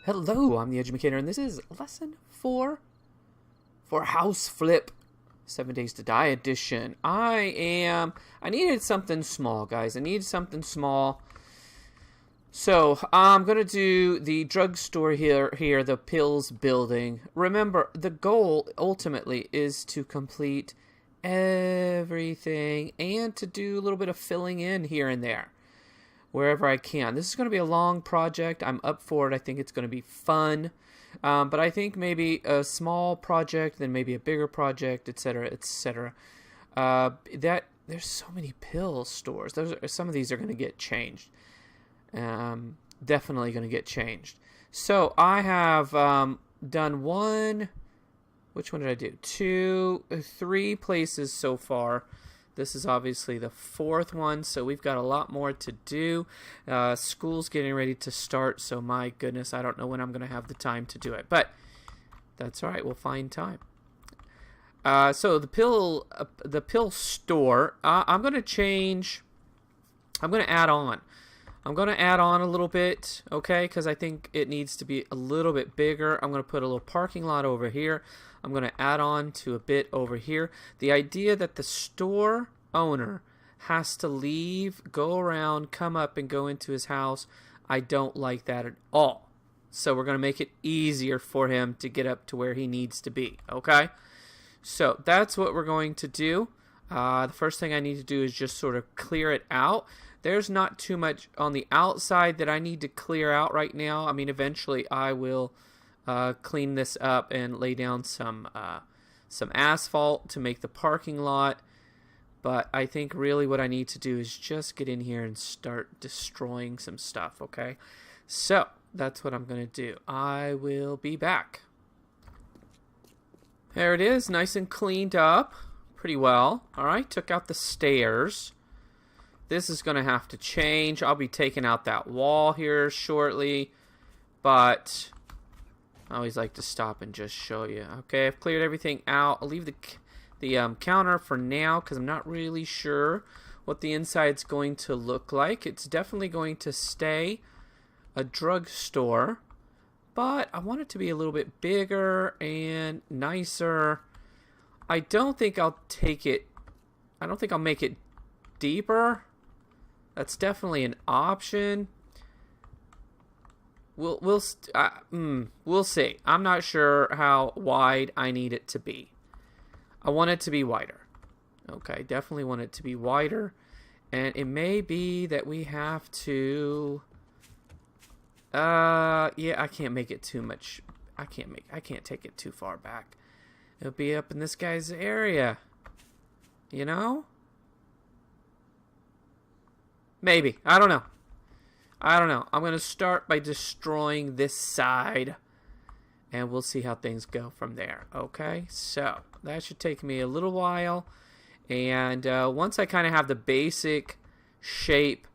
Hello, I'm the Educator, and this is lesson 4 for House Flip 7 Days to Die edition. I needed something small, guys. I needed something small. So, I'm going to do the drugstore here, the pills building. Remember, the goal, ultimately, is to complete everything and to do a little bit of filling in here and there, wherever I can. This is going to be a long project. I'm up for it. I think it's going to be fun. But I think maybe a small project, then maybe a bigger project, etc., etc. There's so many pill stores. Some of these are going to get changed. Definitely going to get changed. So I have done one. Which one did I do? 2, 3 places so far. This is obviously the 4th one, so we've got a lot more to do. School's getting ready to start, so my goodness, I don't know when I'm going to have the time to do it. But that's all right. We'll find time. So the pill store, I'm going to change. I'm going to add on. I'm going to add on a little bit, okay, because I think it needs to be a little bit bigger. I'm going to put a little parking lot over here. I'm going to add on to a bit over here. The idea that the store owner has to leave, go around, come up, and go into his house, I don't like that at all. So we're going to make it easier for him to get up to where he needs to be, okay? So that's what we're going to do. The first thing I need to do is just sort of clear it out. There's not too much on the outside that I need to clear out right now. I mean, eventually I will clean this up and lay down some asphalt to make the parking lot. But I think really what I need to do is just get in here and start destroying some stuff, okay? So that's what I'm going to do. I will be back. There it is, nice and cleaned up. Pretty well. All right, took out the stairs. This is going to have to change. I'll be taking out that wall here shortly, but I always like to stop and just show you. Okay, I've cleared everything out. I'll leave the counter for now because I'm not really sure what the inside's going to look like. It's definitely going to stay a drugstore, but I want it to be a little bit bigger and nicer. I don't think I'll make it deeper. That's definitely an option. We'll see. I'm not sure how wide I need it to be. I want it to be wider. Okay, definitely want it to be wider. And it may be that we have to yeah, I can't make it too much. I can't take it too far back. It'll be up in this guy's area. You know? Maybe. I don't know. I'm going to start by destroying this side. And we'll see how things go from there. Okay? So, that should take me a little while. And once I kind of have the basic shape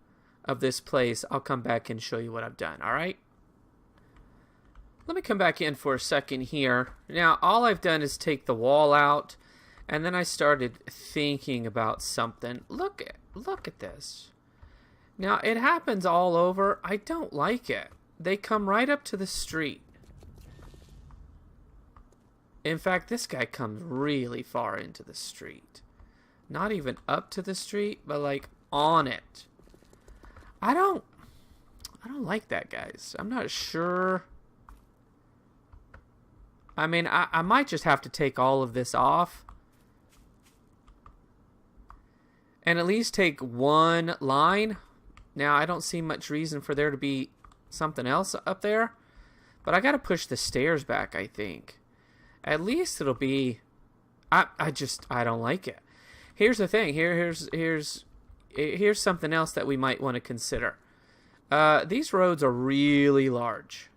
of this place, I'll come back and show you what I've done. Alright? Let me come back in for a second here. Now, all I've done is take the wall out. And then I started thinking about something. Look at this. Now, it happens all over. I don't like it. They come right up to the street. In fact, this guy comes really far into the street. Not even up to the street, but like on it. I don't like that, guys. I'm not sure. I mean, I might just have to take all of this off. And at least take one line. Now, I don't see much reason for there to be something else up there. But I got to push the stairs back, I think. At least it'll be... I don't like it. Here's the thing. Here's something else that we might want to consider. These roads are really large.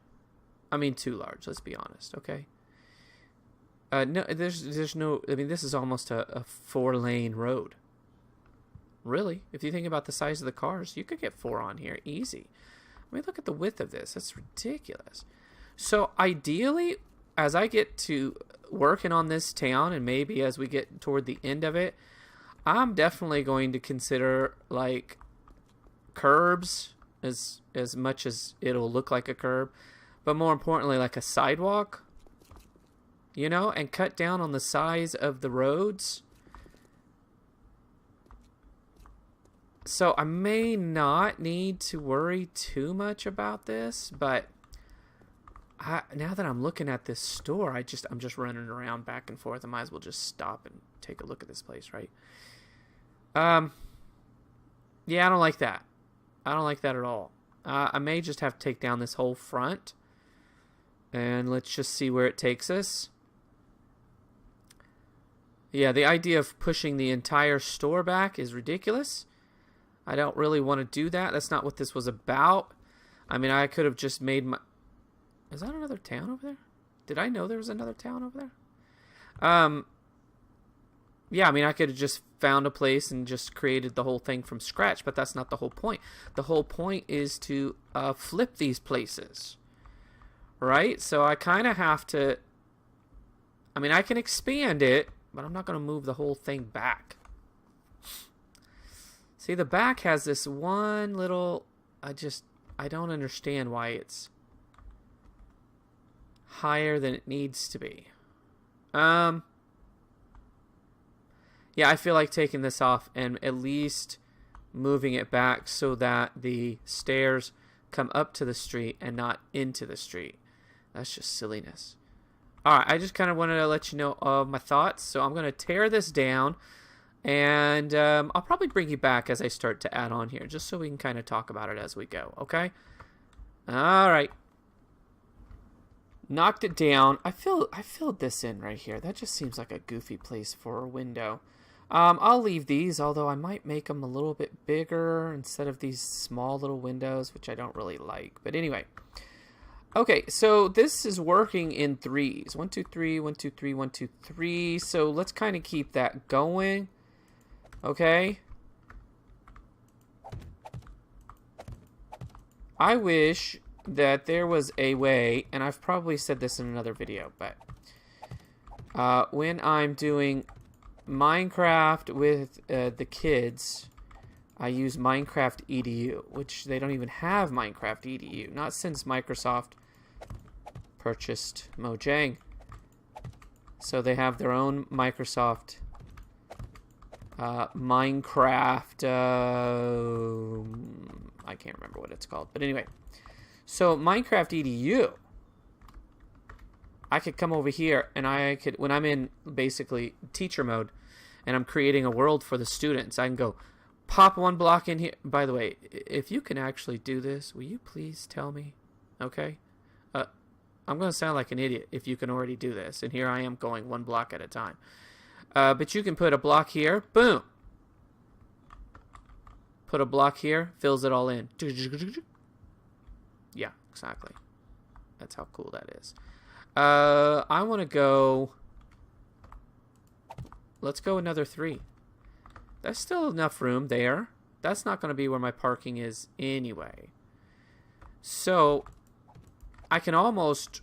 I mean, too large, let's be honest, okay? No, there's no... I mean, this is almost a 4-lane road. Really, if you think about the size of the cars, you could get 4 on here, easy. I mean, look at the width of this. That's ridiculous. So, ideally, as I get to working on this town, and maybe as we get toward the end of it, I'm definitely going to consider, like, curbs as much as it'll look like a curb. but more importantly, like a sidewalk, you know, and cut down on the size of the roads. So I may not need to worry too much about this, but now that I'm looking at this store, I'm just running around back and forth. I might as well just stop and take a look at this place, right? Yeah, I don't like that. I don't like that at all. I may just have to take down this whole front, and let's just see where it takes us. Yeah, the idea of pushing the entire store back is ridiculous. I don't really want to do that. That's not what this was about. I mean, I could have just made my... Is that another town over there? Did I know there was another town over there? Yeah, I mean, I could have just found a place and just created the whole thing from scratch, but that's not the whole point. The whole point is to flip these places, right? So I kind of have to... I mean, I can expand it, but I'm not going to move the whole thing back. See, the back has this one little... I don't understand why it's higher than it needs to be. Yeah, I feel like taking this off and at least moving it back so that the stairs come up to the street and not into the street. That's just silliness. Alright, I just kind of wanted to let you know of my thoughts. So I'm going to tear this down, and I'll probably bring you back as I start to add on here, just so we can kind of talk about it as we go, okay? Alright. Knocked it down. I filled this in right here. That just seems like a goofy place for a window. I'll leave these, although I might make them a little bit bigger instead of these small little windows, which I don't really like. But anyway. Okay, so this is working in threes. 1, 2, 3, 1, 2, 3, 1, 2, 3. So let's kind of keep that going. Okay. I wish that there was a way, and I've probably said this in another video, but when I'm doing Minecraft with the kids, I use Minecraft EDU, which they don't even have Minecraft EDU, not since Microsoft purchased Mojang. So they have their own Microsoft Minecraft, I can't remember what it's called, but anyway. So Minecraft EDU, I could come over here and I could, when I'm in basically teacher mode and I'm creating a world for the students, I can go pop one block in here. By the way, if you can actually do this, will you please tell me? Okay. I'm going to sound like an idiot if you can already do this. And here I am going one block at a time. But you can put a block here. Boom. Put a block here. Fills it all in. Yeah, exactly. That's how cool that is. I want to go... Let's go another 3. That's still enough room there. That's not going to be where my parking is anyway. So, I can almost...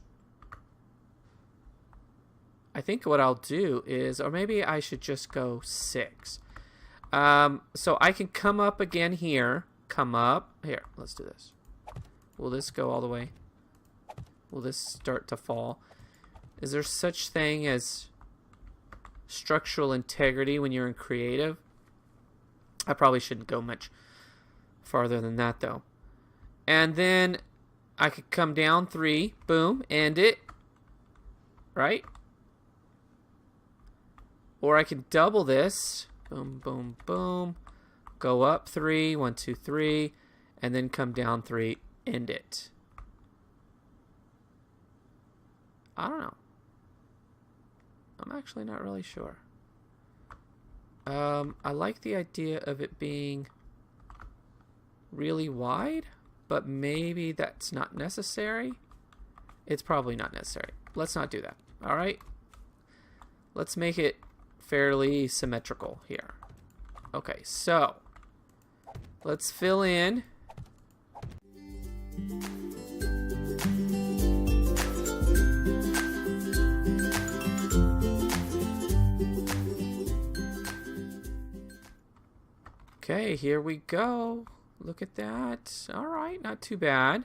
I think what I'll do is... Or maybe I should just go 6. So, I can come up again here. Come up. Here, let's do this. Will this go all the way? Will this start to fall? Is there such thing as structural integrity when you're in creative? I probably shouldn't go much farther than that, though. And then I could come down 3. Boom. End it. Right? Or I can double this. Boom, boom, boom. Go up 3. 1, 2, 3. And then come down 3. End it. I don't know. I'm actually not really sure. I like the idea of it being really wide, but maybe that's not necessary. It's probably not necessary. Let's not do that. All right? Let's make it fairly symmetrical here. Okay, so let's fill in. Okay, here we go. Look at that. All right, not too bad.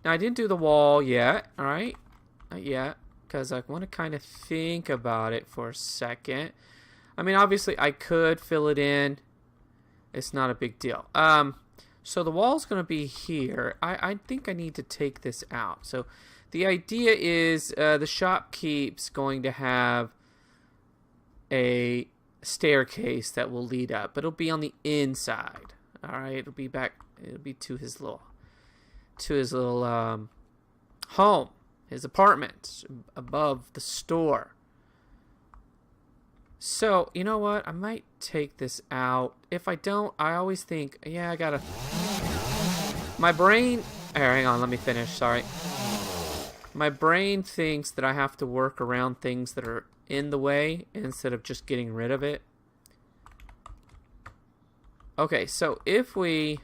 Now, I didn't do the wall yet, alright? Not yet, because I want to kind of think about it for a second. I mean, obviously, I could fill it in. It's not a big deal. So the wall's going to be here. I think I need to take this out. So the idea is the shopkeep's going to have a staircase that will lead up, but it'll be on the inside. All right, it'll be to his little home, his apartment above the store. So, you know what? I might take this out. If I don't, I always think, yeah, I gotta... My brain... Here, hang on, let me finish, sorry. My brain thinks that I have to work around things that are in the way instead of just getting rid of it. Okay, so if we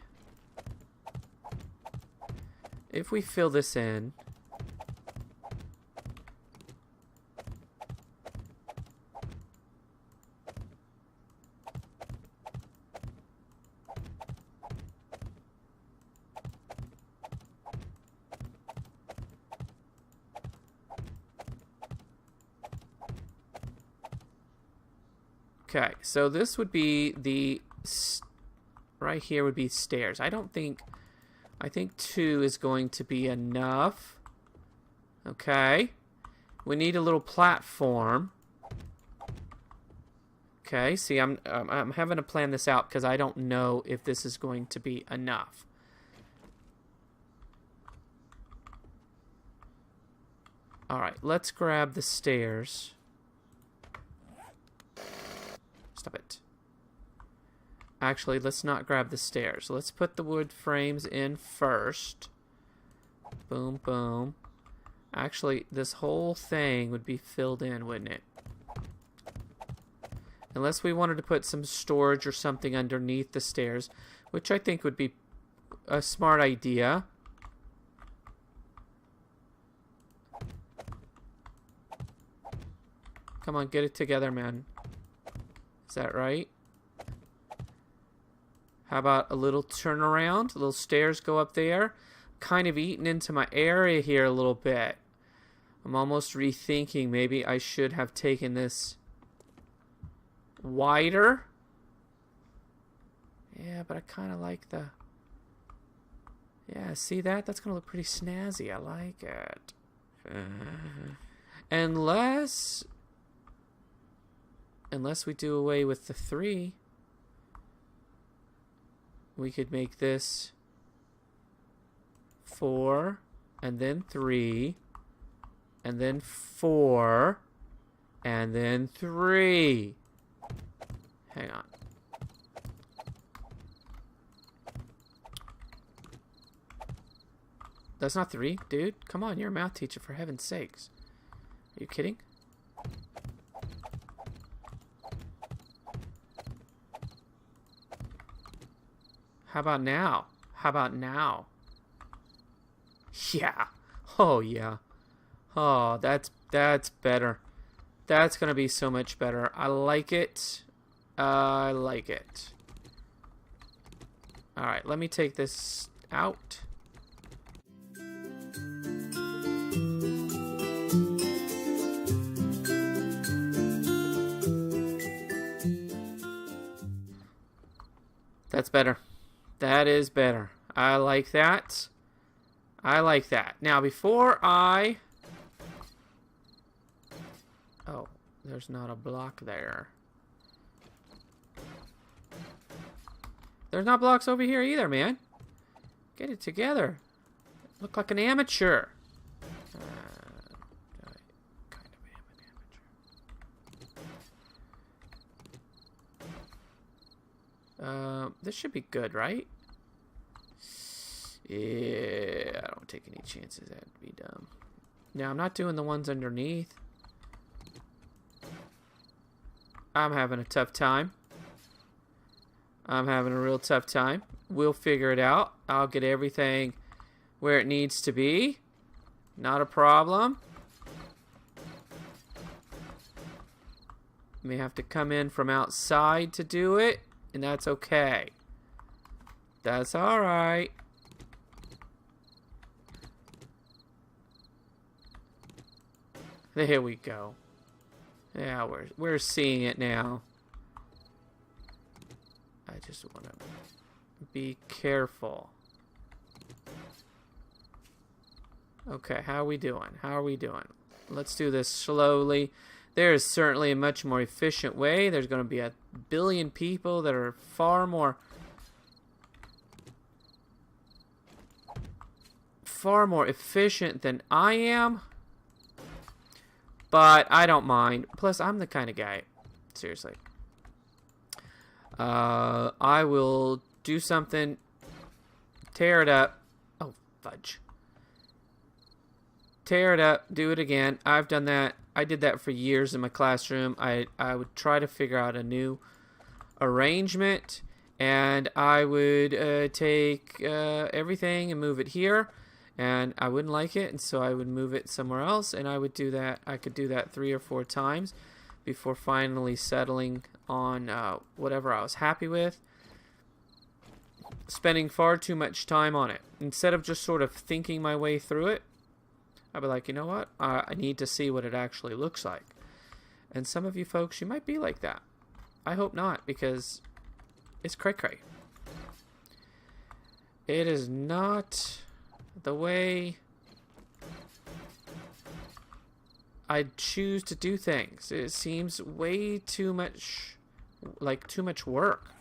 fill this in... Okay, so this would be the... Right here would be stairs. I think 2 is going to be enough. Okay. We need a little platform. Okay, see, I'm having to plan this out because I don't know if this is going to be enough. Alright, let's grab the stairs. Stop it. Actually, let's not grab the stairs. Let's put the wood frames in first. Boom, boom. Actually, this whole thing would be filled in, wouldn't it? Unless we wanted to put some storage or something underneath the stairs, which I think would be a smart idea. Come on, get it together, man. Is that right? How about a little turnaround? Little stairs go up there. Kind of eating into my area here a little bit. I'm almost rethinking maybe I should have taken this wider. Yeah, but I kind of like the... Yeah, see that? That's going to look pretty snazzy. I like it. Unless we do away with the 3, we could make this 4, and then 3, and then 4, and then 3. Hang on. That's not 3, dude. Come on, you're a math teacher, for heaven's sakes. Are you kidding? How about now? How about now? Yeah. Oh, yeah. Oh, that's better. That's going to be so much better. I like it. I like it. All right, let me take this out. That's better. That is better. I like that. I like that. Now, before I... Oh, there's not a block there. There's not blocks over here either, man. Get it together. Look like an amateur. Kind of am an amateur. This should be good, right? Yeah, I don't take any chances. That'd be dumb. Now, I'm not doing the ones underneath. I'm having a tough time. I'm having a real tough time. We'll figure it out. I'll get everything where it needs to be. Not a problem. May have to come in from outside to do it, and that's okay. That's alright. There we go. Yeah, we're seeing it now. I just want to be careful. Okay, how are we doing? How are we doing? Let's do this slowly. There is certainly a much more efficient way. There's going to be a billion people that are far more efficient than I am. But I don't mind. Plus, I'm the kind of guy. Seriously. I will do something. Tear it up. Oh, fudge. Tear it up. Do it again. I've done that. I did that for years in my classroom. I would try to figure out a new arrangement. And I would take everything and move it here. And I wouldn't like it, and so I would move it somewhere else, and I would do that. I could do that 3 or 4 times before finally settling on whatever I was happy with. Spending far too much time on it. Instead of just sort of thinking my way through it, I'd be like, you know what? I need to see what it actually looks like. And some of you folks, you might be like that. I hope not, because it's cray-cray. It is not the way I choose to do things. It seems way too much, like too much work.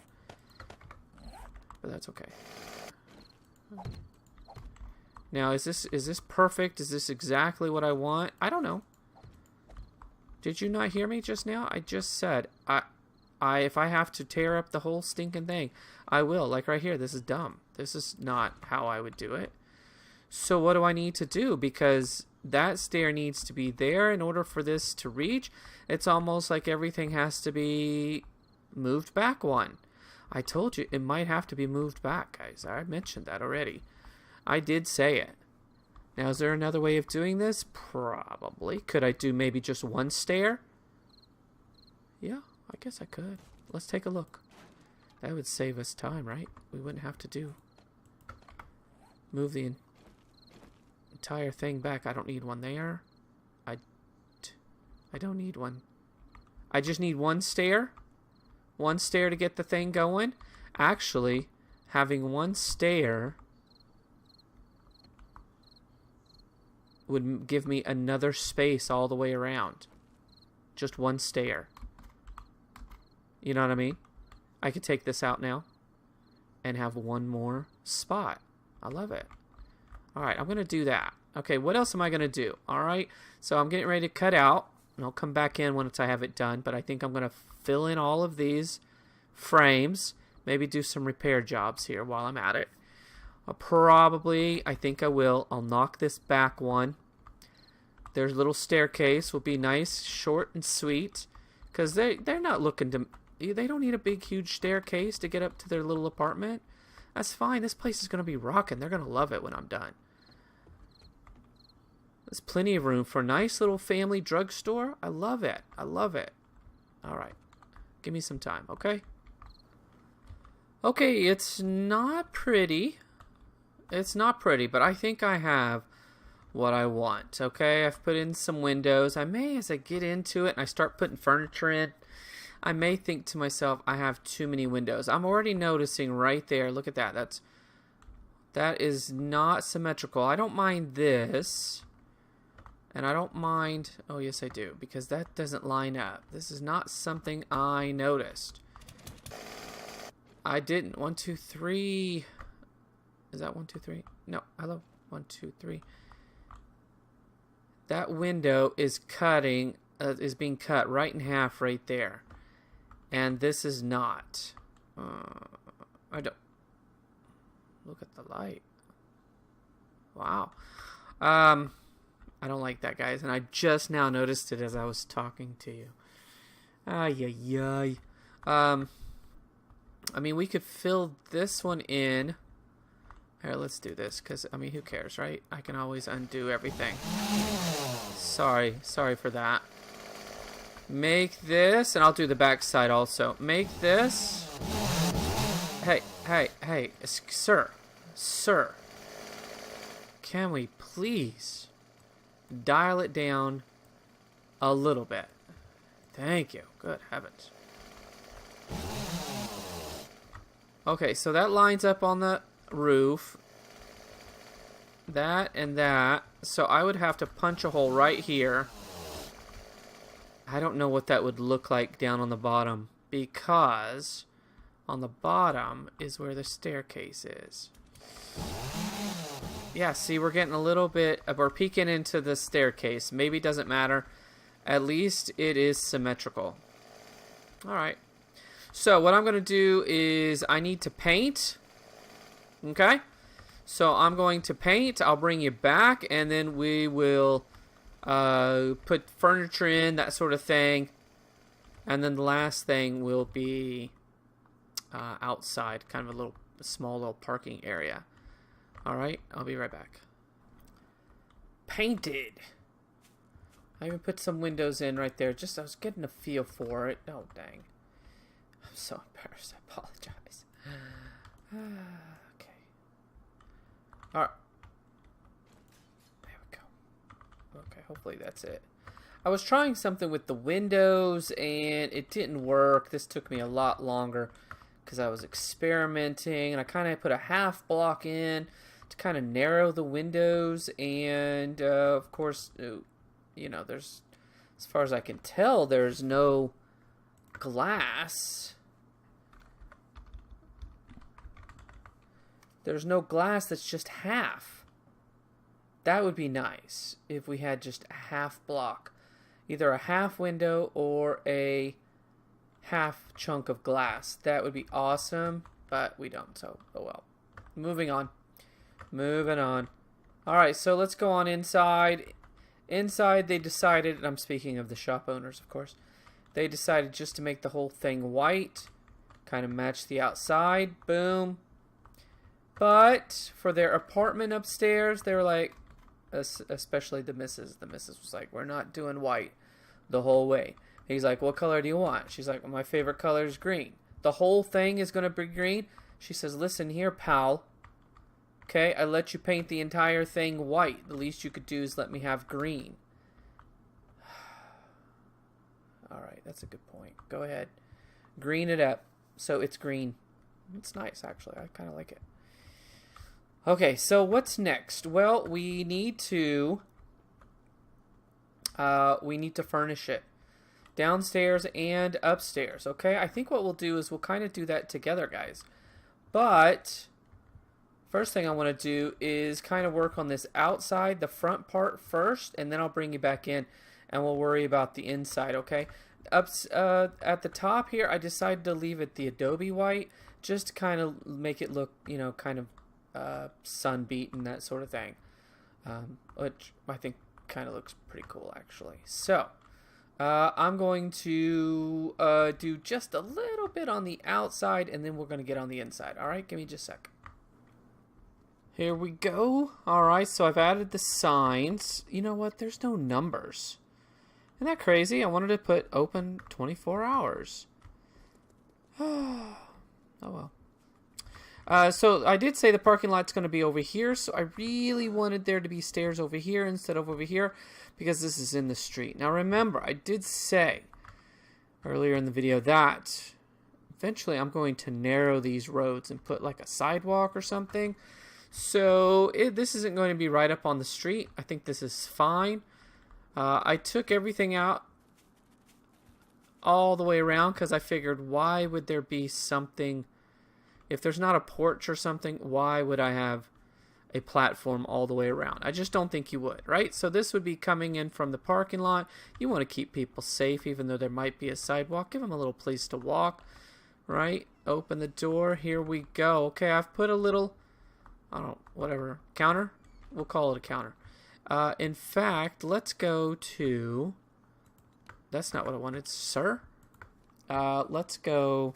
But that's okay. Now, is this perfect? Is this exactly what I want? I don't know. Did you not hear me just now? I just said, if I have to tear up the whole stinking thing, I will. Like right here, this is dumb. This is not how I would do it. So what do I need to do? Because that stair needs to be there in order for this to reach. It's almost like everything has to be moved back one. I told you it might have to be moved back, guys. I mentioned that already. I did say it. Now, is there another way of doing this? Probably. Could I do maybe just one stair? Yeah, I guess I could. Let's take a look. That would save us time, right? We wouldn't have to move the entire thing back. I don't need one there. I don't need one. I just need one stair. One stair to get the thing going. Actually, having one stair would give me another space all the way around. Just one stair. You know what I mean? I could take this out now and have one more spot. I love it. Alright, I'm going to do that. Okay, what else am I going to do? Alright, so I'm getting ready to cut out. And I'll come back in once I have it done. But I think I'm going to fill in all of these frames. Maybe do some repair jobs here while I'm at it. I think I will. I'll knock this back one. There's a little staircase. Will be nice, short, and sweet. Because they're not looking to... They don't need a big, huge staircase to get up to their little apartment. That's fine. This place is going to be rocking. They're going to love it when I'm done. There's plenty of room for a nice little family drugstore. I love it. I love it. All right. Give me some time, okay? Okay, it's not pretty. It's not pretty, but I think I have what I want, okay? I've put in some windows. I may, as I get into it and I start putting furniture in, I may think to myself, I have too many windows. I'm already noticing right there. Look at that. That is not symmetrical. I don't mind this. And I don't mind... Oh, yes, I do. Because that doesn't line up. This is not something I noticed. I didn't. 1, 2, 3... Is that 1, 2, 3? No. Hello. 1, 2, 3. That window is cutting... is being cut right in half right there. And this is not. I don't... Look at the light. Wow. I don't like that, guys. And I just now noticed it as I was talking to you. Ay. I mean, we could fill this one in. Here, let's do this. Because, I mean, who cares, right? I can always undo everything. Sorry for that. Make this, and I'll do the back side also. Make this. Hey, sir. Can we please dial it down A little bit. Thank you. Good heavens. Okay, so that lines up on the roof. That and that. So I would have to punch a hole right here. I don't know what that would look like down on the bottom, because on the bottom is where the staircase is. Yeah, see, we're getting a little bit, we're peeking into the staircase. Maybe it doesn't matter. At least it is symmetrical. Alright. So what I'm going to do is I need to paint. Okay? So I'm going to paint. I'll bring you back, and then we will put furniture in, that sort of thing. And then the last thing will be outside, kind of a small little parking area. Alright, I'll be right back. Painted. I even put some windows in right there. I was getting a feel for it. Oh, dang. I'm so embarrassed. I apologize. Okay. Alright. There we go. Okay, hopefully that's it. I was trying something with the windows, and it didn't work. This took me a lot longer because I was experimenting, and I kind of put a half block in to kind of narrow the windows, and of course, you know, there's, as far as I can tell, there's no glass. There's no glass that's just half. That would be nice if we had just a half block. Either a half window or a half chunk of glass. That would be awesome, but we don't, so oh well. Moving on. Moving on. Alright, so let's go on inside. Inside they decided, and I'm speaking of the shop owners, of course, they decided just to make the whole thing white. Kind of match the outside. Boom. But for their apartment upstairs, they were like, especially the missus. The missus was like, we're not doing white the whole way. He's like, what color do you want? She's like, well, my favorite color is green. The whole thing is going to be green? She says, listen here, pal. Okay, I let you paint the entire thing white. The least you could do is let me have green. Alright, that's a good point. Go ahead. Green it up. So it's green. It's nice, actually. I kind of like it. Okay, so what's next? Well, we need to furnish it. Downstairs and upstairs, okay? I think what we'll do is we'll kind of do that together, guys. But first thing I want to do is kind of work on this outside, the front part first, and then I'll bring you back in and we'll worry about the inside, okay? At the top here, I decided to leave it the Adobe white, just to kind of make it look, you know, kind of sun beat and that sort of thing, which I think kind of looks pretty cool, actually. So I'm going to do just a little bit on the outside, and then we're going to get on the inside. Alright, give me just a sec. Here we go. Alright, so I've added the signs. You know what? There's no numbers. Isn't that crazy? I wanted to put open 24 hours. Oh well. So I did say the parking lot's going to be over here, so I really wanted there to be stairs over here instead of over here, because this is in the street. Now remember, I did say earlier in the video that eventually I'm going to narrow these roads and put like a sidewalk or something. So this isn't going to be right up on the street. I think this is fine. I took everything out all the way around because I figured, why would there be something... If there's not a porch or something, why would I have a platform all the way around? I just don't think you would, right? So this would be coming in from the parking lot. You want to keep people safe, even though there might be a sidewalk. Give them a little place to walk, right? Open the door. Here we go. Okay, I've put a little, I don't know, whatever, counter? We'll call it a counter. In fact, let's go to, that's not what I wanted, sir. Let's go...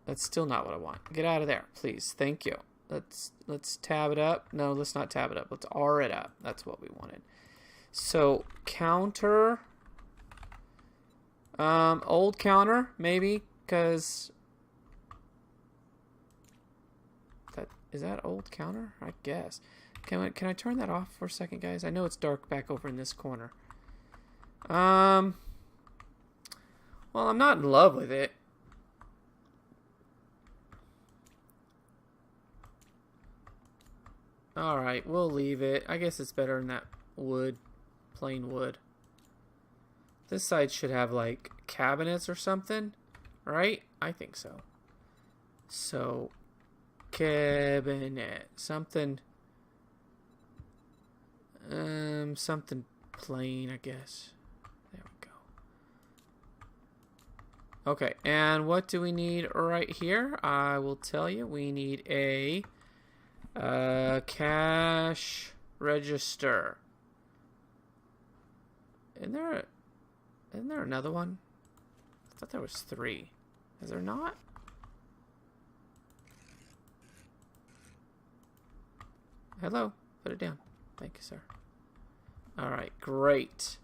That's still not what I want. Get out of there, please. Thank you. Let's tab it up. No, let's not tab it up. Let's R it up. That's what we wanted. So, counter. Old counter, maybe, because... Is that old counter? I guess. Can I turn that off for a second, guys? I know it's dark back over in this corner. Well, I'm not in love with it. Alright, we'll leave it. I guess it's better than that wood. Plain wood. This side should have, like, cabinets or something. Right? I think so. So, cabinet. Something... something plain, I guess. There we go. Okay, and what do we need right here? I will tell you. We need a cash register. Isn't there another one? I thought there was 3. Is there not? Hello. Put it down. Thank you, sir. Alright, great.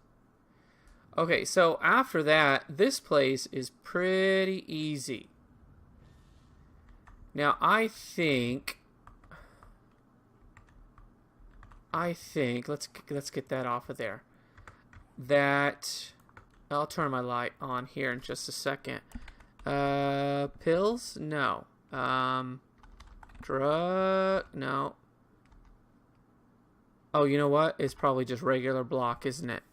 Okay, so after that, this place is pretty easy. Now, I think let's get that off of there. That I'll turn my light on here in just a second. Pills? No. Drug? No. Oh, you know what? It's probably just regular block, isn't it?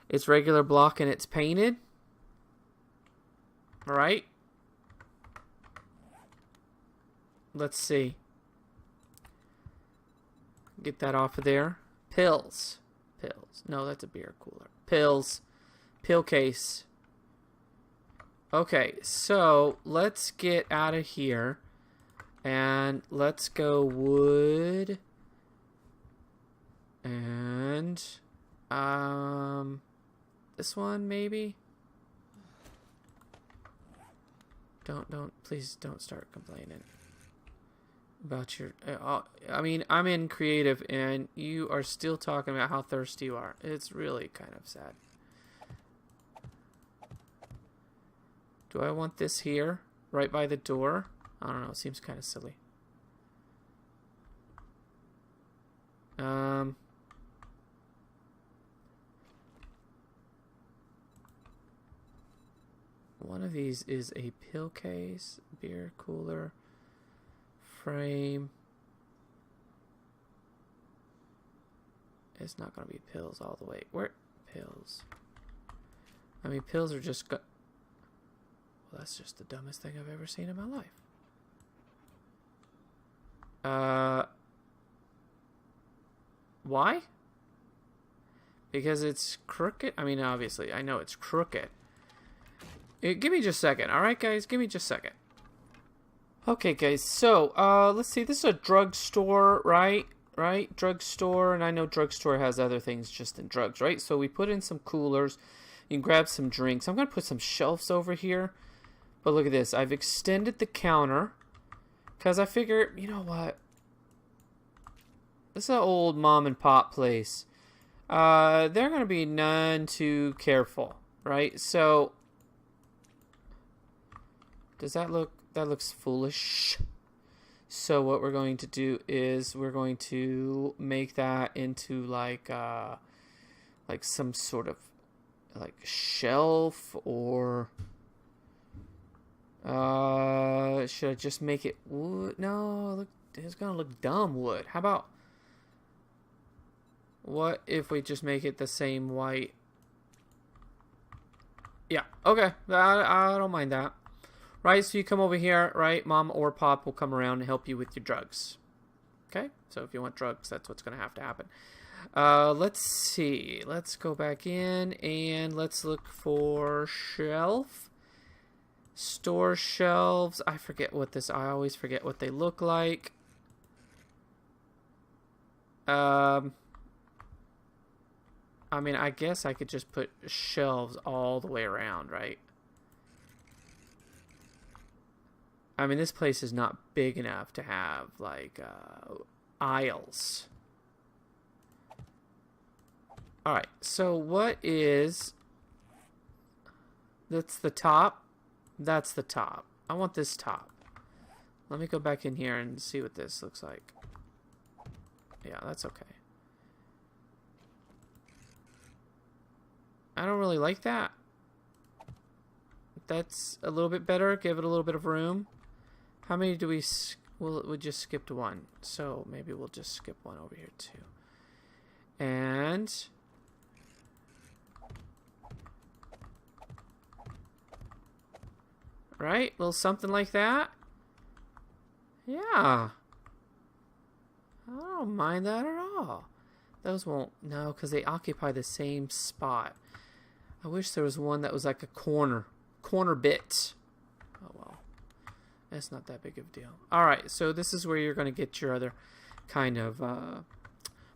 It's regular block and it's painted. Alright. Let's see. Get that off of there. Pills. Pills. No, that's a beer cooler. Pills. Pill case. Okay, so let's get out of here. And let's go wood. And this one maybe. Please don't start complaining about your. I mean, I'm in creative, and you are still talking about how thirsty you are. It's really kind of sad. Do I want this here, right by the door? I don't know. It seems kind of silly. One of these is a pill case, beer cooler, frame. It's not going to be pills all the way. Where? Pills. I mean, pills are just... Well, that's just the dumbest thing I've ever seen in my life. Why? Because it's crooked? I mean, obviously, I know it's crooked. Give me just a second. Alright, guys? Give me just a second. Okay, guys. So, let's see. This is a drugstore, right? Right? Drugstore. And I know drugstore has other things just than drugs, right? So, we put in some coolers. You can grab some drinks. I'm going to put some shelves over here. But look at this. I've extended the counter. Because I figure, you know what? This is an old mom and pop place. They're going to be none too careful, right? So... Does that look... That looks foolish. So what we're going to do is we're going to make that into like some sort of like shelf, or should I just make it wood? No, look, it's gonna look dumb wood. How about, what if we just make it the same white? Yeah, okay, I don't mind that. Right, so you come over here, right? Mom or Pop will come around and help you with your drugs. Okay, so if you want drugs, that's what's going to have to happen. Let's see. Let's go back in and let's look for shelf. Store shelves. I always forget what they look like. I mean, I guess I could just put shelves all the way around, right? I mean, this place is not big enough to have, like, aisles. Alright, so what is... That's the top? That's the top. I want this top. Let me go back in here and see what this looks like. Yeah, that's okay. I don't really like that. That's a little bit better. Give it a little bit of room. How many do we... Well, we just skipped one. So maybe we'll just skip one over here too. And... right? A little something like that. Yeah. I don't mind that at all. Those won't... No, because they occupy the same spot. I wish there was one that was like a corner bit. Oh well, that's not that big of a deal. All right, so this is where you're going to get your other kind of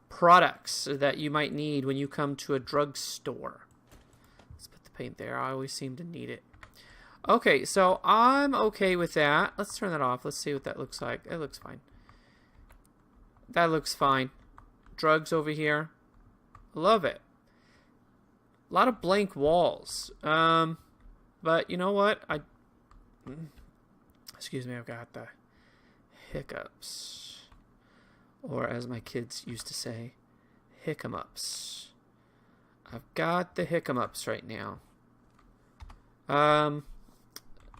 products that you might need when you come to a drugstore. Let's put the paint there. I always seem to need it. Okay, so I'm okay with that. Let's turn that off. Let's see what that looks like. It looks fine. That looks fine. Drugs over here. Love it. A lot of blank walls. But you know what? Excuse me, I've got the hiccups. Or as my kids used to say, hiccups. I've got the hiccups right now.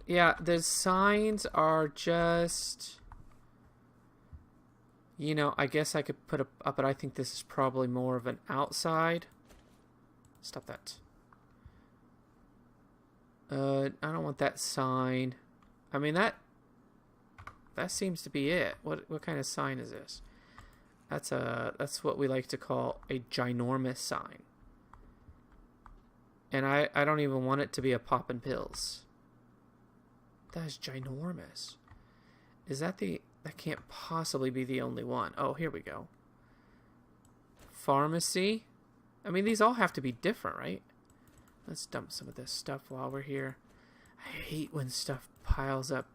Yeah, the signs are just... You know, I guess I could put up, but I think this is probably more of an outside. Stop that. I don't want that sign. I mean, that seems to be it. What kind of sign is this? That's what we like to call a ginormous sign. And I don't even want it to be a poppin' pills. That is ginormous. Is that the... That can't possibly be the only one. Oh, here we go. Pharmacy. I mean, these all have to be different, right? Let's dump some of this stuff while we're here. I hate when stuff piles up.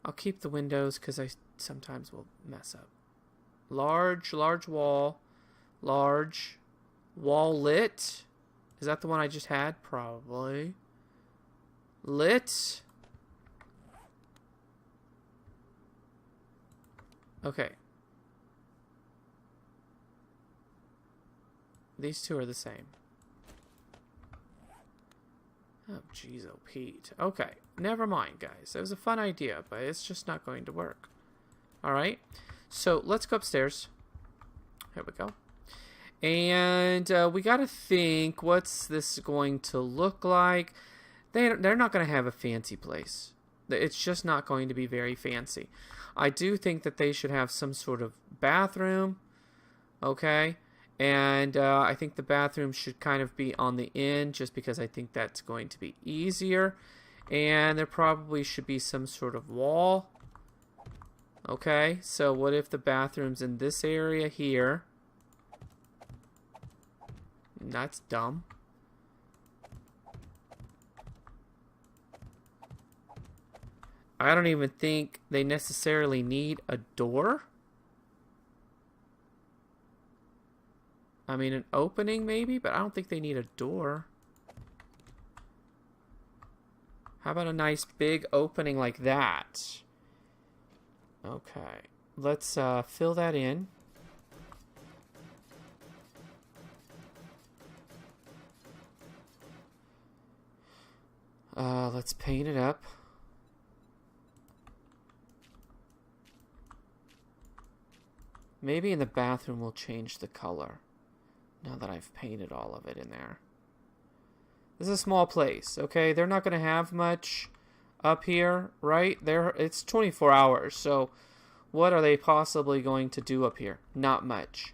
I'll keep the windows because I sometimes will mess up. Large wall. Large. Wall lit. Is that the one I just had? Probably. Lit. Okay. These two are the same. Oh, jeez, oh, Pete. Okay, never mind, guys. It was a fun idea, but it's just not going to work. Alright, so let's go upstairs. Here we go. And we got to think, what's this going to look like? They're not going to have a fancy place. It's just not going to be very fancy. I do think that they should have some sort of bathroom, okay? And I think the bathroom should kind of be on the end just because I think that's going to be easier. And there probably should be some sort of wall. Okay, so what if the bathroom's in this area here? That's dumb. I don't even think they necessarily need a door. I mean, an opening maybe, but I don't think they need a door. How about a nice big opening like that? Okay, let's fill that in. Let's paint it up. Maybe in the bathroom we'll change the color. Now that I've painted all of it in there. This is a small place, okay? They're not going to have much up here, right? It's 24 hours, so what are they possibly going to do up here? Not much.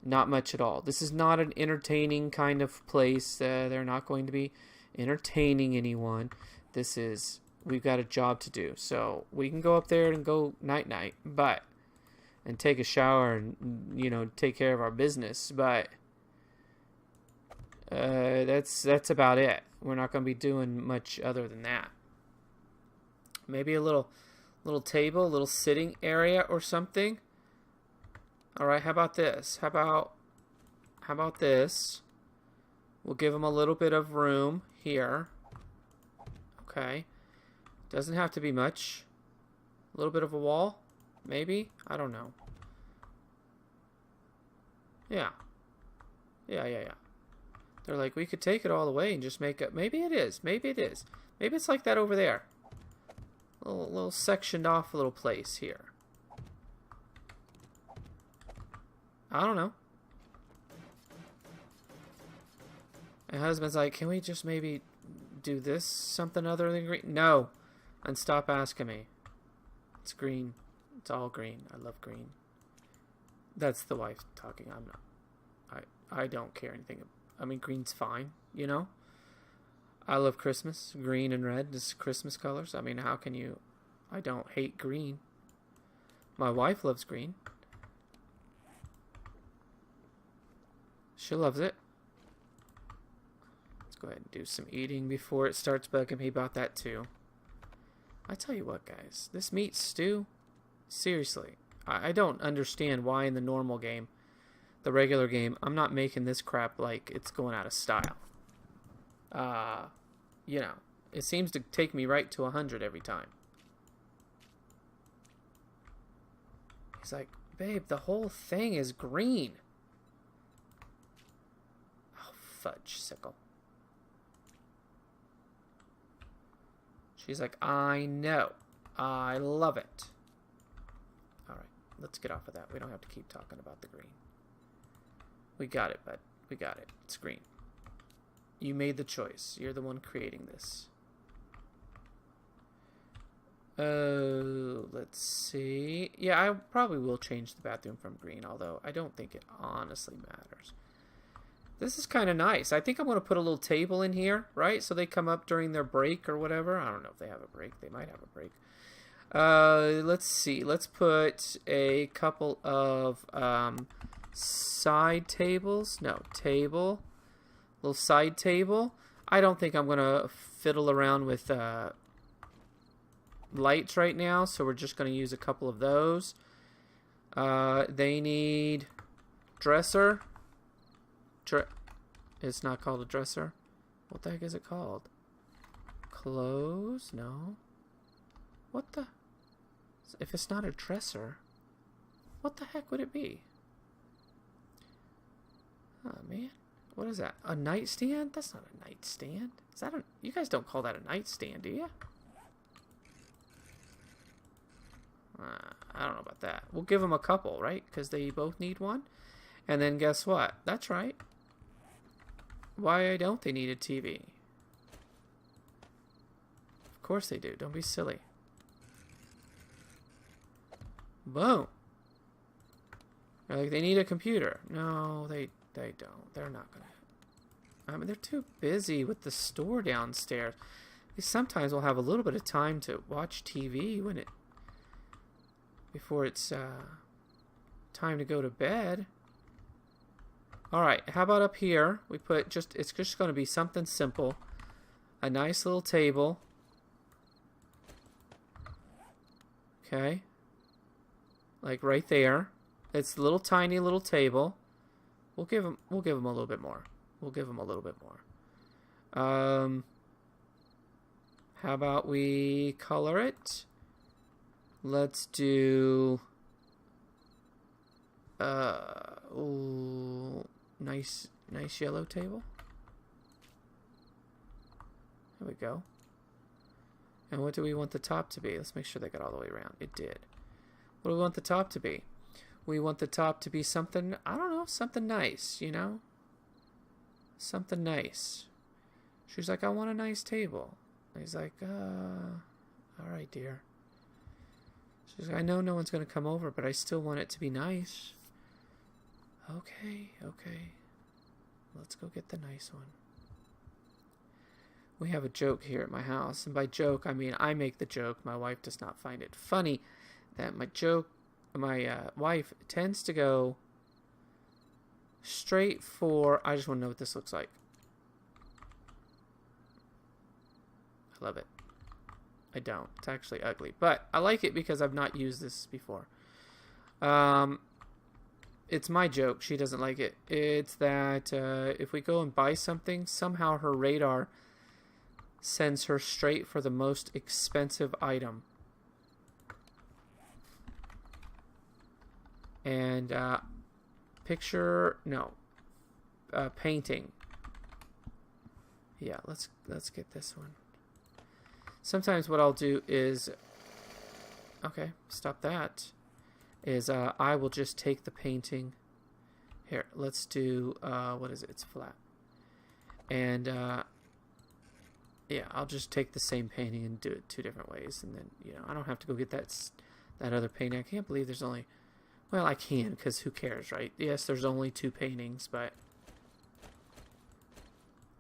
Not much at all. This is not an entertaining kind of place. They're not going to be entertaining anyone. This is, we've got a job to do. So we can go up there and go night-night, but... and take a shower and, you know, take care of our business, but that's about it. We're not going to be doing much other than that. Maybe a little table, a little sitting area or something. All right, how about this? How about this? We'll give them a little bit of room here. Okay. Doesn't have to be much. A little bit of a wall. Maybe? I don't know. Yeah. Yeah. They're like, we could take it all away and just make it. Maybe it is. Maybe it is. Maybe it's like that over there. Little sectioned off little place here. I don't know. My husband's like, can we just maybe do this something other than green? No. And stop asking me. It's green. It's all green. I love green. That's the wife talking. I'm not. I don't care anything. I mean, green's fine, you know? I love Christmas. Green and red is Christmas colors. I mean, how can you... I don't hate green. My wife loves green. She loves it. Let's go ahead and do some eating before it starts bugging me about that too. I tell you what, guys. This meat stew, seriously, I don't understand why in the normal game, the regular game, I'm not making this crap like it's going out of style. You know, it seems to take me right to 100 every time. He's like, babe, the whole thing is green. Oh, fudge sickle. She's like, I know. I love it. All right, let's get off of that. We don't have to keep talking about the green. We got it, bud. We got it. It's green. You made the choice. You're the one creating this. Let's see. Yeah, I probably will change the bathroom from green, although I don't think it honestly matters. This is kind of nice. I think I'm going to put a little table in here, right? So they come up during their break or whatever. I don't know if they have a break. They might have a break. Let's see. Let's put a couple of side tables. No, table. Little side table. I don't think I'm going to fiddle around with lights right now, so we're just going to use a couple of those. They need dresser. It's not called a dresser. What the heck is it called? Clothes? No. What the? If it's not a dresser, what the heck would it be? Oh, man. What is that? A nightstand? That's not a nightstand. Is that a... You guys don't call that a nightstand, do you? I don't know about that. We'll give them a couple, right? Because they both need one. And then guess what? That's right. Why don't they need a TV? Of course they do. Don't be silly. Boom. They're like, they need a computer. No, they don't. They're not going to. I mean, they're too busy with the store downstairs. They sometimes will have a little bit of time to watch TV when before it's time to go to bed. All right, how about up here? We put it's just going to be something simple. A nice little table. Okay. Like right there. It's a little tiny little table. We'll give them a little bit more. We'll give them a little bit more. How about we color it? Let's do ooh, nice yellow table. There we go. And what do we want the top to be? Let's make sure they got all the way around. It did. What do we want the top to be? We want the top to be something, I don't know, something nice, you know? Something nice. She's like, I want a nice table. And he's like, all right, dear. She's like, I know no one's going to come over, but I still want it to be nice. Okay. Let's go get the nice one. We have a joke here at my house. And by joke, I mean I make the joke. My wife does not find it funny that my wife tends to go straight for, I just want to know what this looks like. I love it. I don't. It's actually ugly. But I like it because I've not used this before. It's my joke. She doesn't like it. It's that if we go and buy something, somehow her radar sends her straight for the most expensive item. Picture, no. Painting. Yeah, let's get this one. Sometimes what I'll do is, okay, stop that. Is I will just take the painting. Here, let's do what is it? It's flat. And yeah, I'll just take the same painting and do it 2 different ways, and then I don't have to go get that other painting. I can't believe there's only, well, I can, because who cares, right? Yes, there's only 2 paintings, but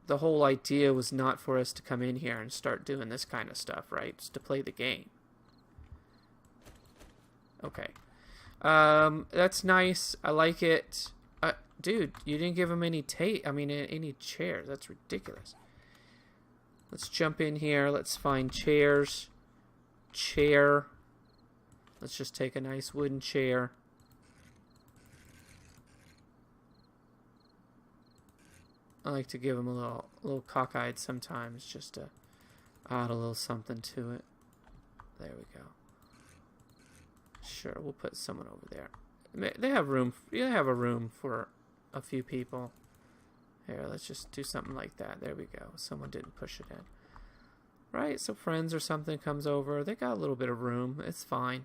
the whole idea was not for us to come in here and start doing this kind of stuff, right? It's to play the game. Okay. That's nice. I like it. Dude, you didn't give him any any chairs. That's ridiculous. Let's jump in here. Let's find chairs. Chair. Let's just take a nice wooden chair. I like to give him a little cockeyed sometimes, just to add a little something to it. There we go. Sure, we'll put someone over there. They have room. They have a room for a few people. Here, let's just do something like that. There we go. Someone didn't push it in. Right, so friends or something comes over. They got a little bit of room. It's fine.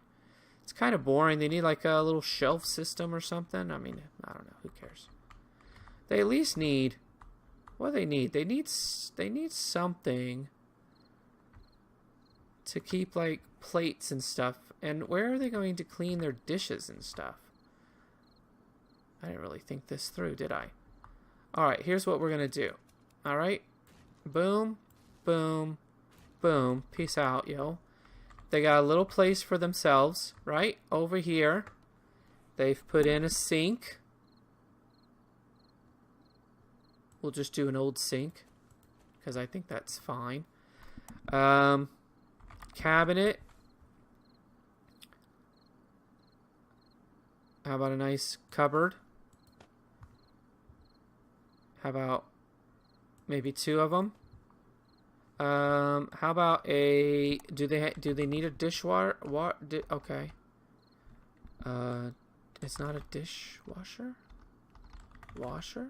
It's kind of boring. They need like a little shelf system or something. I mean, I don't know. Who cares? They at least need... What do they need? They need something to keep like plates and stuff. And where are they going to clean their dishes and stuff? I didn't really think this through, did I? Alright, here's what we're going to do. Alright? Boom, boom, boom. Peace out, yo. They got a little place for themselves, right? Over here. They've put in a sink. We'll just do an old sink, because I think that's fine. Cabinet. How about a nice cupboard? How about maybe 2 of them? How about a... Do they need a dishwasher? Okay. It's not a dishwasher? Washer?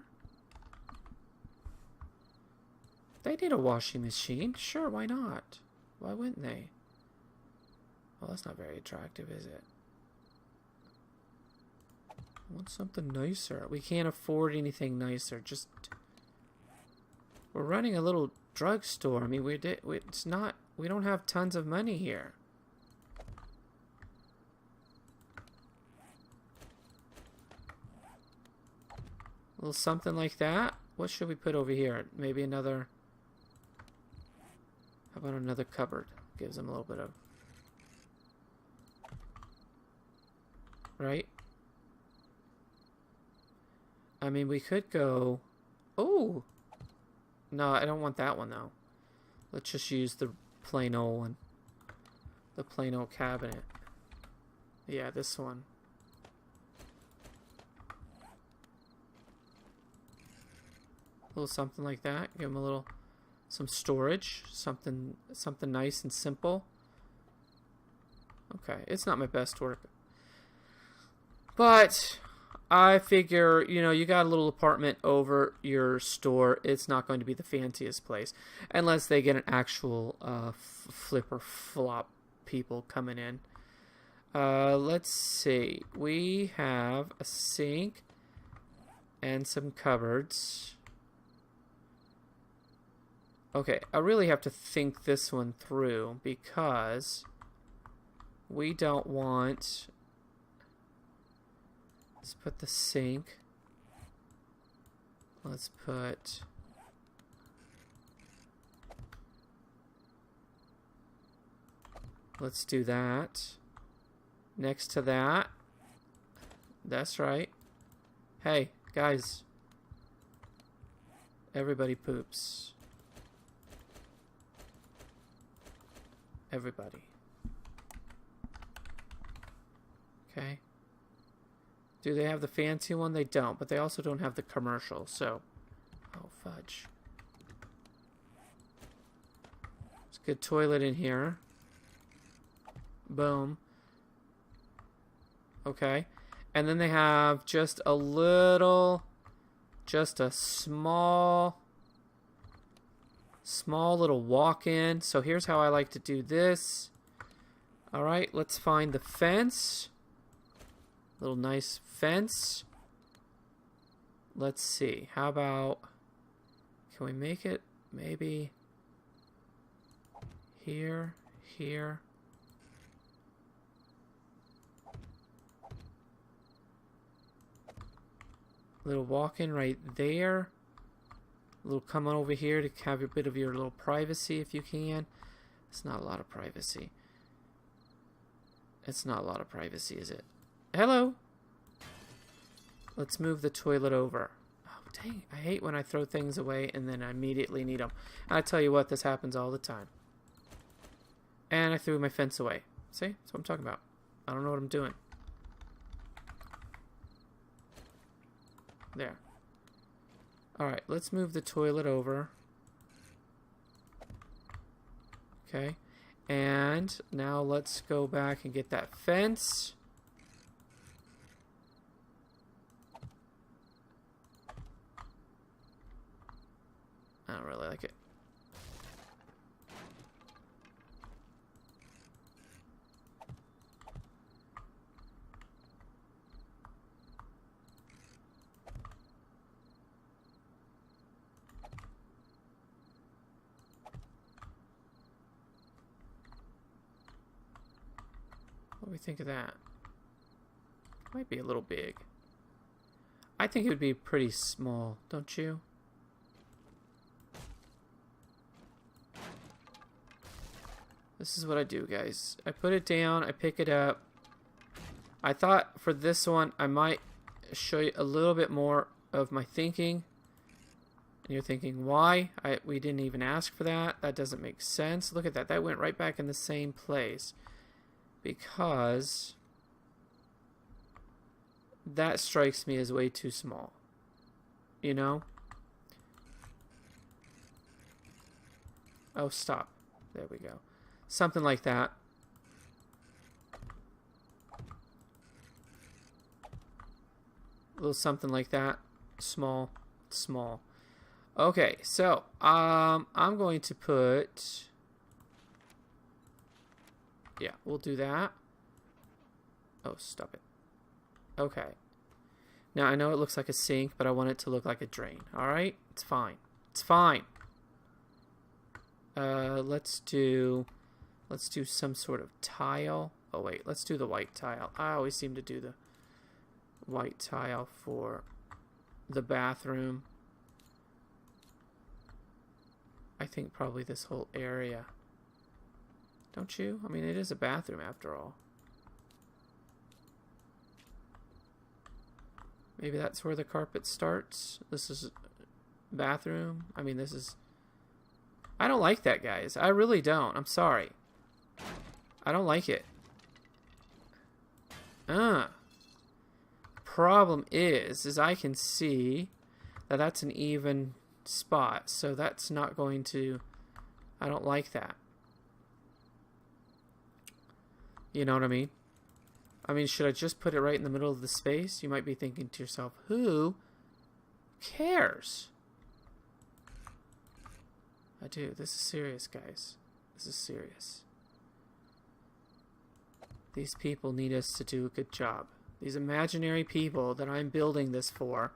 They need a washing machine. Sure, why not? Why wouldn't they? Well, that's not very attractive, is it? I want something nicer. We can't afford anything nicer. Just... We're running a little drugstore. I mean, it's not... We don't have tons of money here. A little something like that. What should we put over here? Maybe another... How about another cupboard? Gives them a little bit of... Right? I mean, we could go... Oh! No, I don't want that one, though. Let's just use the plain old one. The plain old cabinet. Yeah, this one. A little something like that. Give them a little... Some storage. Something nice and simple. Okay, it's not my best work. But... I figure, you got a little apartment over your store. It's not going to be the fanciest place. Unless they get an actual flip or flop people coming in. Let's see. We have a sink and some cupboards. Okay, I really have to think this one through because we don't want... Let's put the sink. Let's put... Let's do that. Next to that. That's right. Hey, guys. Everybody poops. Everybody. Okay. Do they have the fancy one? They don't, but they also don't have the commercial, so... Oh, fudge. There's a good toilet in here. Boom. Okay. And then they have just a little, just a small little walk-in. So here's how I like to do this. All right, let's find the fence. Little nice fence. Let's see. How about, can we make it maybe here, here? Little walk-in right there. A little come on over here to have a bit of your little privacy if you can. It's not a lot of privacy. It's not a lot of privacy, is it? Hello. Let's move the toilet over. Oh, dang. I hate when I throw things away and then I immediately need them. I tell you what, this happens all the time. And I threw my fence away. See? That's what I'm talking about. I don't know what I'm doing. There. Alright, let's move the toilet over. Okay. And now let's go back and get that fence. I don't really like it. What do we think of that? Might be a little big. I think it would be pretty small, don't you? This is what I do, guys. I put it down, I pick it up. I thought for this one I might show you a little bit more of my thinking. And you're thinking, why? We didn't even ask for that. That doesn't make sense. Look at that. That went right back in the same place. Because that strikes me as way too small. You know? Oh, stop. There we go. Something like that. A little something like that. Small. Small. Okay, so I'm going to put... Yeah, we'll do that. Oh, stop it. Okay. Now, I know it looks like a sink, but I want it to look like a drain. Alright? It's fine. It's fine. Let's do some sort of tile. Oh, wait. Let's do the white tile. I always seem to do the white tile for the bathroom. I think probably this whole area. Don't you? I mean, it is a bathroom after all. Maybe that's where the carpet starts. This is bathroom. I mean, this is... I don't like that, guys. I really don't. I'm sorry. I don't like it. Problem is I can see that that's an even spot. So that's not going to... I don't like that. You know what I mean? I mean, should I just put it right in the middle of the space? You might be thinking to yourself, who cares? I do. This is serious, guys. This is serious. These people need us to do a good job. These imaginary people that I'm building this for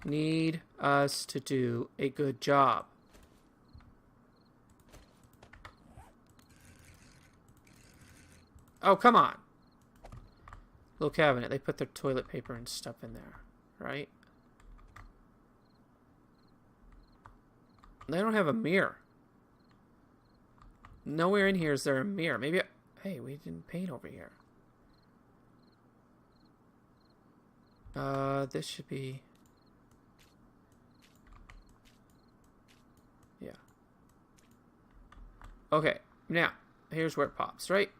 need us to do a good job. Oh, come on. Little cabinet. They put their toilet paper and stuff in there, right? They don't have a mirror. Nowhere in here is there a mirror. Maybe... Hey, we didn't paint over here. This should be... Yeah. Okay, now, here's where it pops, right?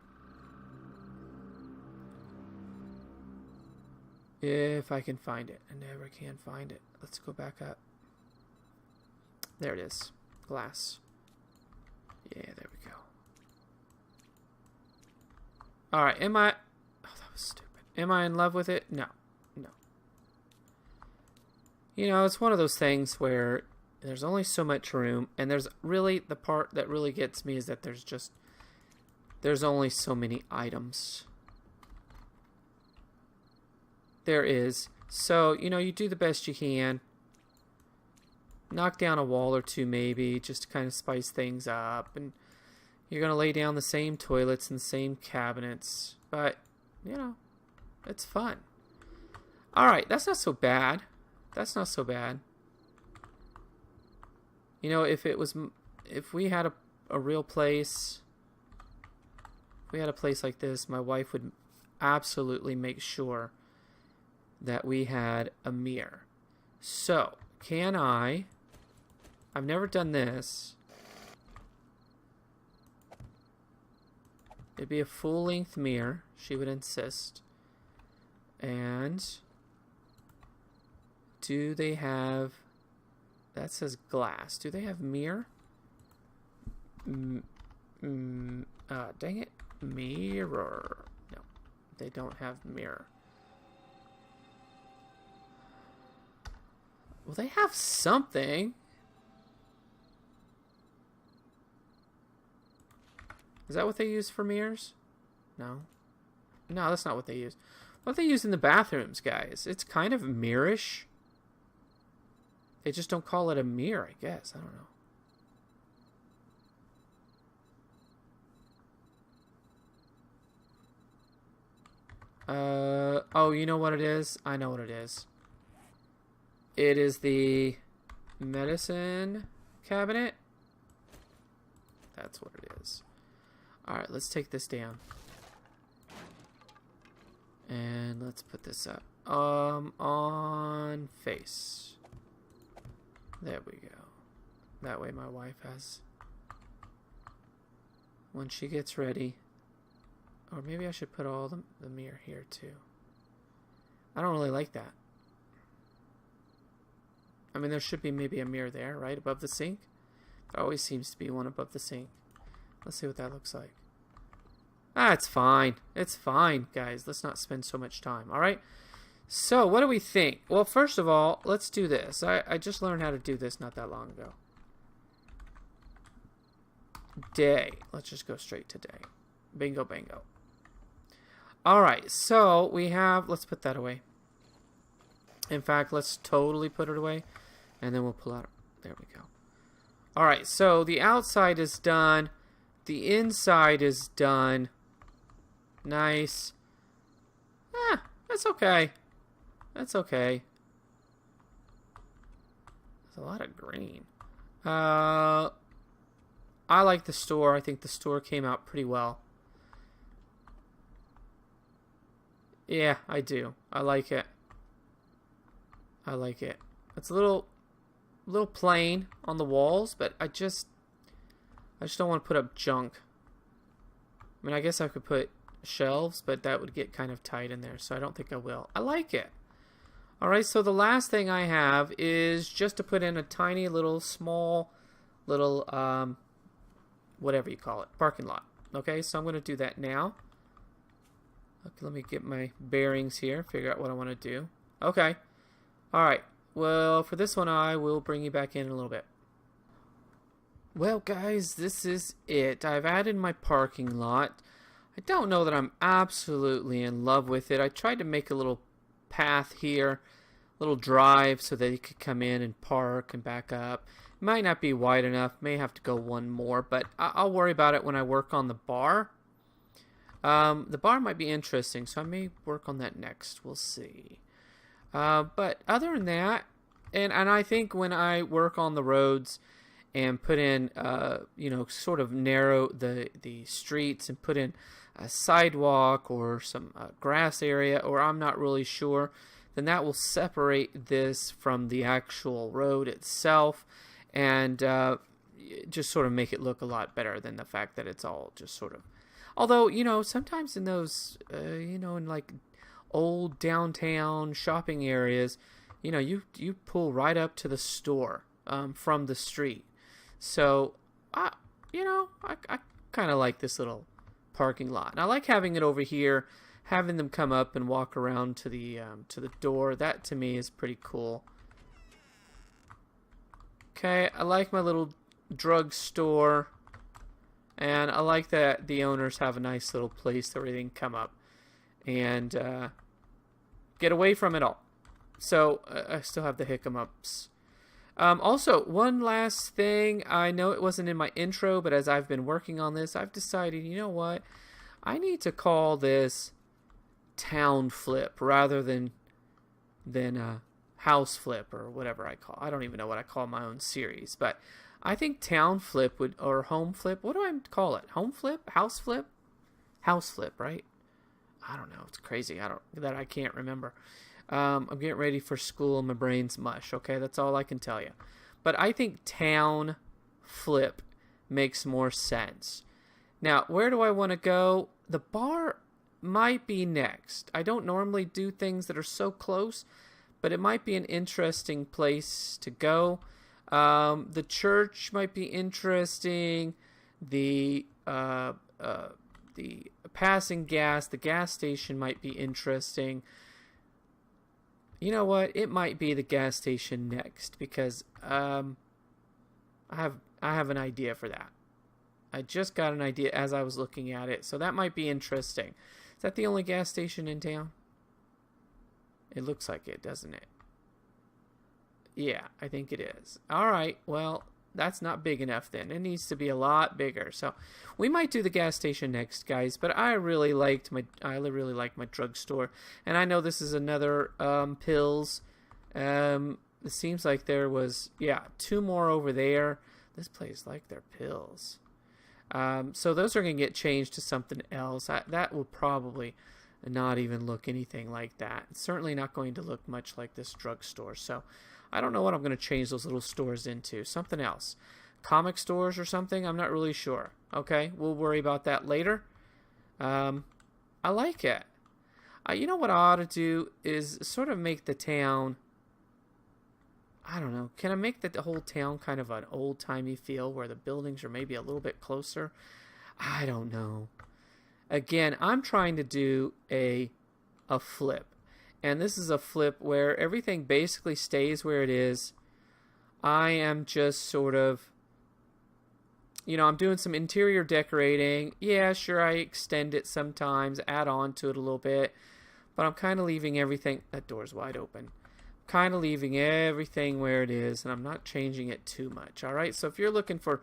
If I can find it. I never can find it. Let's go back up. There it is. Glass. Yeah, there we go. Alright, am I... Oh, that was stupid. Am I in love with it? No. No. You know, it's one of those things where there's only so much room, and there's really, the part that really gets me is that there's only so many items. There is. So, you know, you do the best you can. Knock down a wall or two maybe, just to kind of spice things up. And you're going to lay down the same toilets and the same cabinets. But, you know, it's fun. Alright, that's not so bad. That's not so bad. You know, if we had a real place, if we had a place like this, my wife would absolutely make sure that we had a mirror. So, I've never done this. It'd be a full-length mirror, she would insist. And do they have, that says glass. Do they have mirror? Dang it. Mirror. No, they don't have mirror. Well, they have something. Is that what they use for mirrors? No. No, that's not what they use. What they use in the bathrooms, guys. It's kind of mirrorish. They just don't call it a mirror, I guess. I don't know. Oh, you know what it is? I know what it is. It is the medicine cabinet. That's what it is. Alright, let's take this down. And let's put this up. On face. There we go. That way my wife has... When she gets ready... Or maybe I should put all the mirror here too. I don't really like that. I mean, there should be maybe a mirror there, right? Above the sink? There always seems to be one above the sink. Let's see what that looks like. Ah, it's fine. It's fine, guys. Let's not spend so much time, alright? So, what do we think? Well, first of all, let's do this. I just learned how to do this not that long ago. Day. Let's just go straight to day. Bingo, bango. Alright, so we have... Let's put that away. In fact, let's totally put it away. And then we'll pull out... There we go. Alright, so the outside is done. The inside is done. Nice. That's okay. That's okay. There's a lot of green. I like the store. I think the store came out pretty well. Yeah, I do. I like it. I like it. It's a little plain on the walls, but I just don't want to put up junk. I mean, I guess I could put shelves, but that would get kind of tight in there, so I don't think I will. I like it. Alright, so the last thing I have is just to put in a tiny little, small, little, whatever you call it, parking lot. Okay, so I'm going to do that now. Okay, let me get my bearings here, figure out what I want to do. Okay. Alright, well, for this one, I will bring you back in a little bit. Well, guys, this is it. I've added my parking lot. I don't know that I'm absolutely in love with it. I tried to make a little path here, a little drive so that you could come in and park and back up. It might not be wide enough. May have to go one more, but I'll worry about it when I work on the bar. The bar might be interesting, so I may work on that next. We'll see. But other than that, and I think when I work on the roads and put in, you know, sort of narrow the streets and put in a sidewalk or some grass area, or I'm not really sure, then that will separate this from the actual road itself and just sort of make it look a lot better than the fact that it's all just sort of... Although, you know, sometimes in those, you know, in like old downtown shopping areas, you know, you pull right up to the store from the street. So, you know, I kind of like this little parking lot. And I like having it over here, having them come up and walk around to the door, that to me is pretty cool. Okay, I like my little drugstore, and I like that the owners have a nice little place where they can come up and get away from it all. So I still have the hiccups. Also, one last thing. I know it wasn't in my intro, but as I've been working on this, I've decided, you know what? I need to call this Town Flip rather than House Flip or whatever I call. I don't even know what I call my own series, but I think Town Flip or Home Flip. What do I call it? Home Flip? House Flip? House Flip, right? I don't know. It's crazy. I can't remember. I'm getting ready for school and my brain's mush. Okay, that's all I can tell you. But I think Town Flip makes more sense. Now, where do I want to go? The bar might be next. I don't normally do things that are so close, but it might be an interesting place to go. The church might be interesting. The passing gas, the gas station might be interesting. You know what? It might be the gas station next because I have an idea for that. I just got an idea as I was looking at it, so that might be interesting. Is that the only gas station in town? It looks like it, doesn't it? Yeah, I think it is. All right, well, that's not big enough then. It needs to be a lot bigger. So we might do the gas station next, guys. But I really liked my drugstore, and I know this is another pills. It seems like there was 2 more over there. This place like their pills. So those are going to get changed to something else. That will probably not even look anything like that. It's certainly not going to look much like this drugstore. So I don't know what I'm going to change those little stores into. Something else. Comic stores or something? I'm not really sure. Okay, we'll worry about that later. I like it. You know what I ought to do is sort of make the town... I don't know. Can I make the whole town kind of an old-timey feel where the buildings are maybe a little bit closer? I don't know. Again, I'm trying to do a flip. And this is a flip where everything basically stays where it is. I am just sort of... I'm doing some interior decorating. Yeah, sure, I extend it sometimes, add on to it a little bit. But I'm kind of leaving everything... That door's wide open. Kind of leaving everything where it is, and I'm not changing it too much. All right, so if you're looking for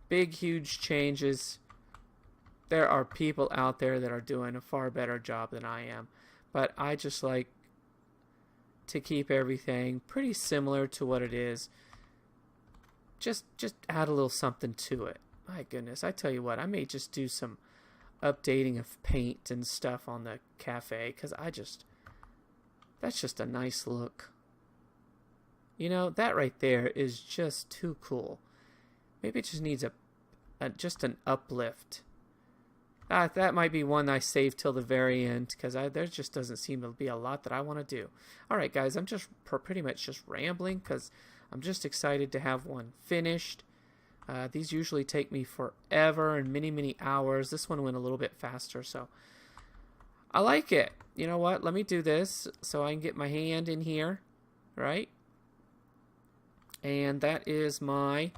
big, huge changes, there are people out there that are doing a far better job than I am. But I just like to keep everything pretty similar to what it is. Just add a little something to it. My goodness, I tell you what, I may just do some updating of paint and stuff on the cafe, because that's just a nice look. That right there is just too cool. Maybe it just needs just an uplift. That might be one I save till the very end, because there just doesn't seem to be a lot that I want to do. All right, guys, I'm just pretty much just rambling, because I'm just excited to have one finished. These usually take me forever and many, many hours. This one went a little bit faster, so I like it. You know what? Let me do this so I can get my hand in here, right? And that is my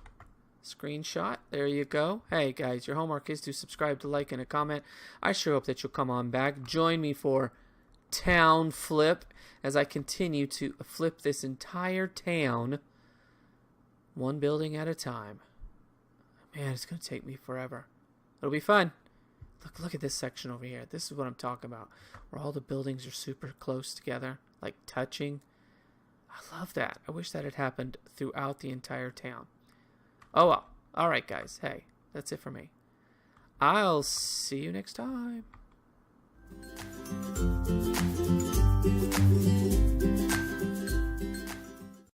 screenshot. There you go. Hey, guys, your homework is to subscribe, to like, and a comment. I sure hope that you'll come on back. Join me for Town Flip as I continue to flip this entire town one building at a time. Man, it's going to take me forever. It'll be fun. Look at this section over here. This is what I'm talking about, where all the buildings are super close together, like touching. I love that. I wish that had happened throughout the entire town. Oh well. All right, guys. Hey, that's it for me. I'll see you next time.